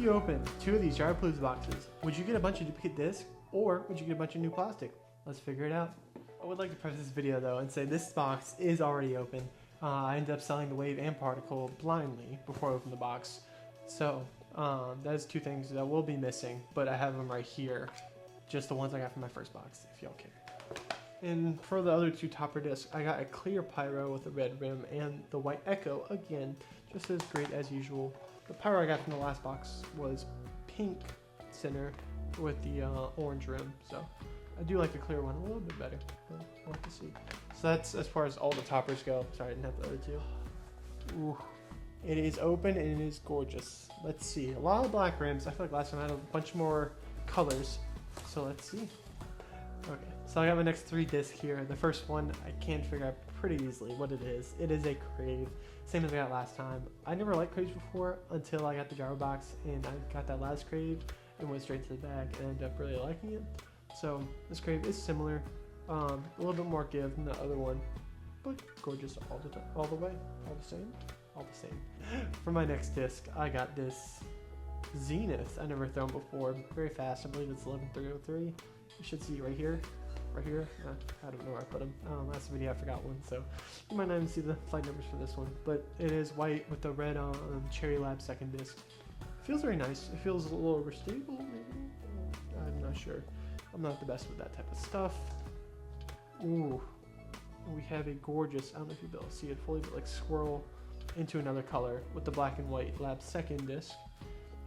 you open 2 of these Gyropalooza boxes, would you get a bunch of duplicate discs or would you get a bunch of new plastic? Let's figure it out. I would like to preface this video though and say this box is already open. I ended up selling the wave and particle blindly before I opened the box. So that's 2 things that will be missing, but I have them right here. Just the ones I got from my first box, if y'all care. And for the other 2 topper discs, I got a clear pyro with a red rim and the white echo, again, just as great as usual. The pyro I got from the last box was pink center with the orange rim, so I do like the clear one a little bit better. We'll have to see. So that's as far as all the toppers go. Sorry, I didn't have the other 2. Ooh. It is open and it is gorgeous. Let's see. A lot of black rims. I feel like last time I had a bunch more colors. So let's see. Okay, so I got my next 3 discs here. The first one I can figure out pretty easily what it is. It is a Crave, same as I got last time. I never liked Craves before until I got the gyro box and I got that last Crave and went straight to the bag and ended up really liking it. So this Crave is similar, a little bit more give than the other one, but gorgeous all the time, all the way, all the same. For my next disc, I got this Zenith. I never thrown before. Very fast. I believe it's 11303. You should see it right here. Right here. I don't know where I put them. Last video I forgot one, so you might not even see the flight numbers for this one. But it is white with the red Cherry Lab second disc. Feels very nice. It feels a little overstable, maybe. I'm not sure. I'm not the best with that type of stuff. Ooh, we have a gorgeous. I don't know if you'll be able to see it fully, but like swirl into another color with the black and white Lab second disc,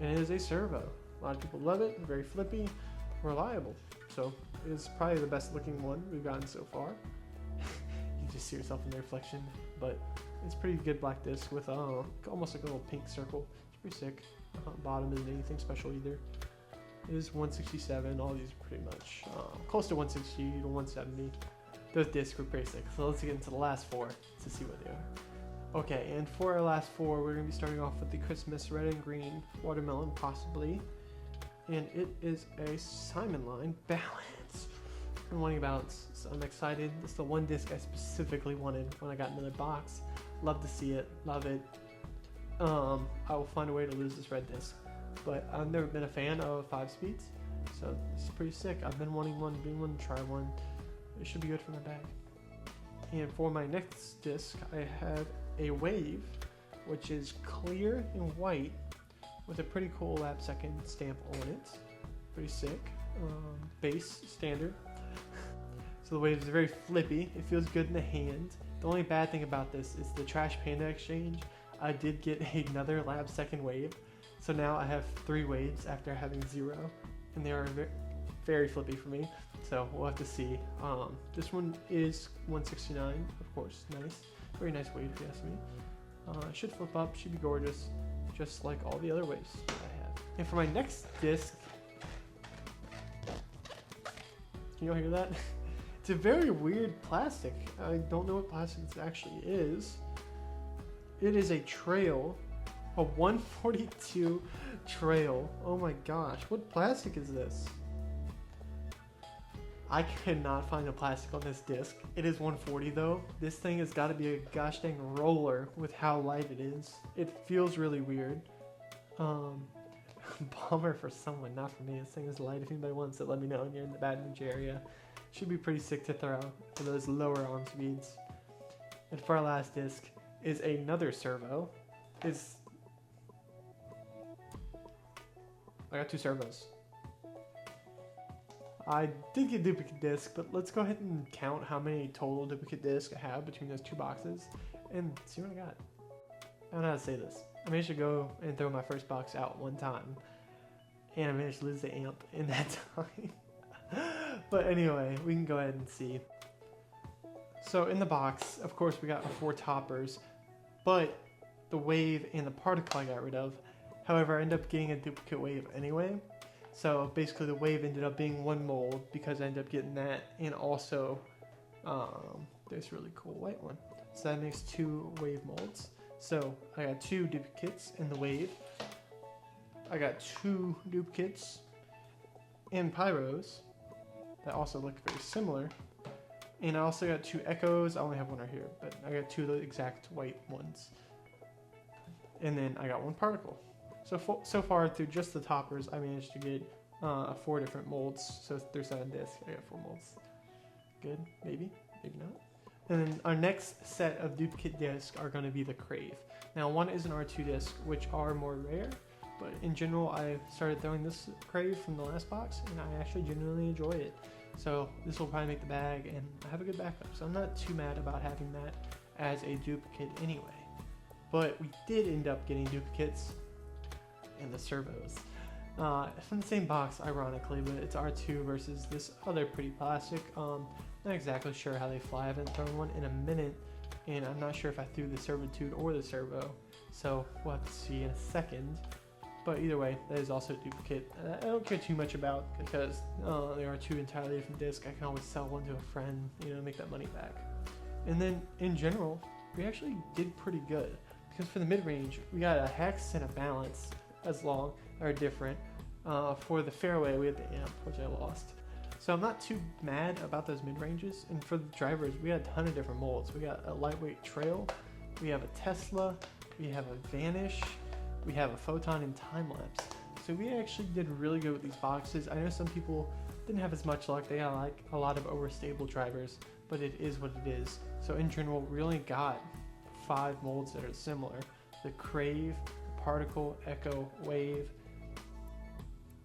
and it is a servo. A lot of people love it. Very flippy, reliable. So it is probably the best looking one we've gotten so far. You just see yourself in the reflection, but it's pretty good black disc with almost like a little pink circle. It's pretty sick. Bottom isn't anything special either. It is 167. All these are pretty much close to 160 to 170. Those discs were pretty sick. So let's get into the last 4 to see what they are. Okay, and for our last 4, we're going to be starting off with the Christmas red and green watermelon, possibly. And it is a Simon line balance. I've been wanting a balance, so I'm excited. This is the one disc I specifically wanted when I got another box. Love to see it, love it. I will find a way to lose this red disc. But I've never been a fan of 5 speeds, so this is pretty sick. I've been wanting to try one. It should be good for my bag. And for my next disc, I have a wave, which is clear and white with a pretty cool Lab second stamp on it. Pretty sick. Base standard. So the wave is very flippy. It feels good in the hand. The only bad thing about this is the Trash Panda exchange. I did get another Lab second wave. So now I have 3 waves after having 0, and they are very flippy for me. So we'll have to see. This one is 169, of course. Nice, very nice wave if you ask me. Should flip up, should be gorgeous, just like all the other waves that I have. And for my next disc, can you all hear that? It's a very weird plastic. I don't know what plastic it actually is. It is a trail. A 142 trail. Oh my gosh, what plastic is this? I cannot find the plastic on this disc. It is 140 though. This thing has got to be a gosh dang roller with how light it is. It feels really weird. Bummer for someone, not for me. This thing is light. If anybody wants it, let me know. And you're in the Baton Rouge area. Should be pretty sick to throw for those lower arm speeds. And for our last disc is another servo. I got 2 servos. I did get a duplicate disc, but let's go ahead and count how many total duplicate discs I have between those 2 boxes and see what I got. I don't know how to say this. I managed to go and throw my first box out one time, and I managed to lose the amp in that time. But anyway, we can go ahead and see. So in the box, of course, we got 4 toppers, but the wave and the particle I got rid of. However, I ended up getting a duplicate wave anyway. So basically the wave ended up being 1 mold because I ended up getting that, and also this really cool white one. So that makes 2 wave molds. So I got 2 duplicates in the wave. I got 2 duplicates in pyros that also look very similar. And I also got 2 echoes. I only have 1 right here, but I got 2 of the exact white ones. And then I got 1 particle. So far through just the toppers, I managed to get 4 different molds. So through 7 discs, I got 4 molds. Good, maybe not. And then our next set of duplicate discs are going to be the Crave. Now one is an R2 disc, which are more rare, but in general I started throwing this Crave from the last box and I actually genuinely enjoy it. So this will probably make the bag and I have a good backup. So I'm not too mad about having that as a duplicate anyway. But we did end up getting duplicates in the servos. From the same box, ironically, but it's R2 versus this other pretty plastic. Not exactly sure how they fly. I haven't thrown one in a minute, and I'm not sure if I threw the servitude or the servo, so we'll have to see in a second. But either way, that is also a duplicate. I don't care too much about because they are 2 entirely different discs. I can always sell one to a friend, make that money back. And then in general, we actually did pretty good because for the mid-range, we got a hex and a balance as long are different. For the fairway, we had the amp, which I lost. So I'm not too mad about those mid-ranges. And for the drivers, we had a ton of different molds. We got a lightweight trail, we have a Tesla, we have a Vanish, we have a Photon and time lapse. So we actually did really good with these boxes. I know some people didn't have as much luck. They got like a lot of overstable drivers, but it is what it is. So in general, we only got 5 molds that are similar. The Crave, the Particle, Echo, Wave.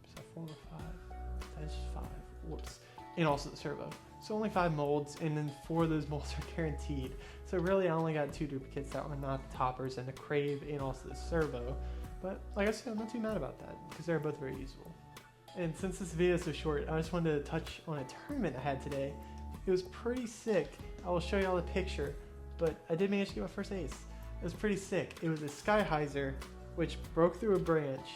Is that 4 or 5? That's 5. Whoops. And also the servo. So only 5 molds, and then 4 of those molds are guaranteed. So really I only got 2 duplicates that were not the toppers, and the Crave and also the servo. But like I said, I'm not too mad about that because they're both very usable. And since this video is so short, I just wanted to touch on a tournament I had today. It was pretty sick. I will show you all the picture, but I did manage to get my first ace. It was pretty sick. It was a Skyhyzer, which broke through a branch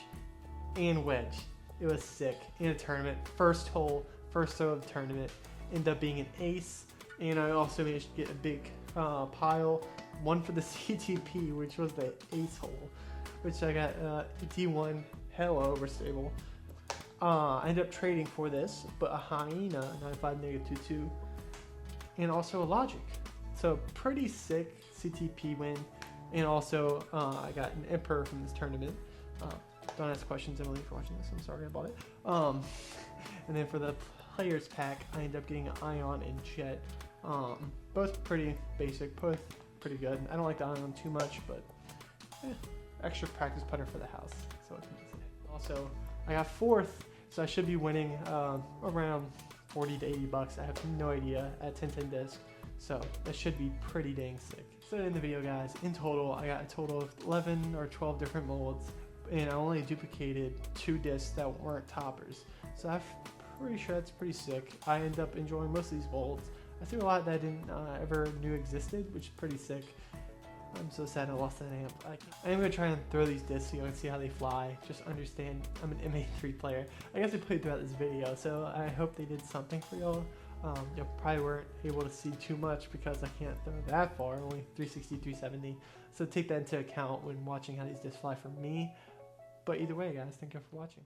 and wedge. It was sick in a tournament. First hole, first throw of the tournament, ended up being an ace, and I also managed to get a big pile, one for the CTP, which was the ace hole, which I got D1, hella overstable. I ended up trading for this, but a Hyena 95-22, and also a Logic. So pretty sick CTP win, and also I got an Emperor from this tournament. Don't ask questions, Emily, for watching this. I'm sorry about it. And then for the players pack, I ended up getting an Ion and Jet. Both pretty basic, both pretty good. I don't like the Ion too much, but extra practice putter for the house. So what can I say? Also, I got 4th, so I should be winning around 40 to 80 bucks. I have no idea at 1010 disc, so that should be pretty dang sick. So in the video, guys, in total, I got a total of 11 or 12 different molds, and I only duplicated 2 discs that weren't toppers. So I'm pretty sure that's pretty sick. I end up enjoying most of these molds. I threw a lot that I didn't ever knew existed, which is pretty sick. I'm so sad I lost that amp. I am going to try and throw these discs so you can see how they fly. Just understand I'm an MA3 player. I guess I played throughout this video, so I hope they did something for y'all. You probably weren't able to see too much because I can't throw that far, only 360, 370. So take that into account when watching how these discs fly for me. But either way, guys, thank you for watching.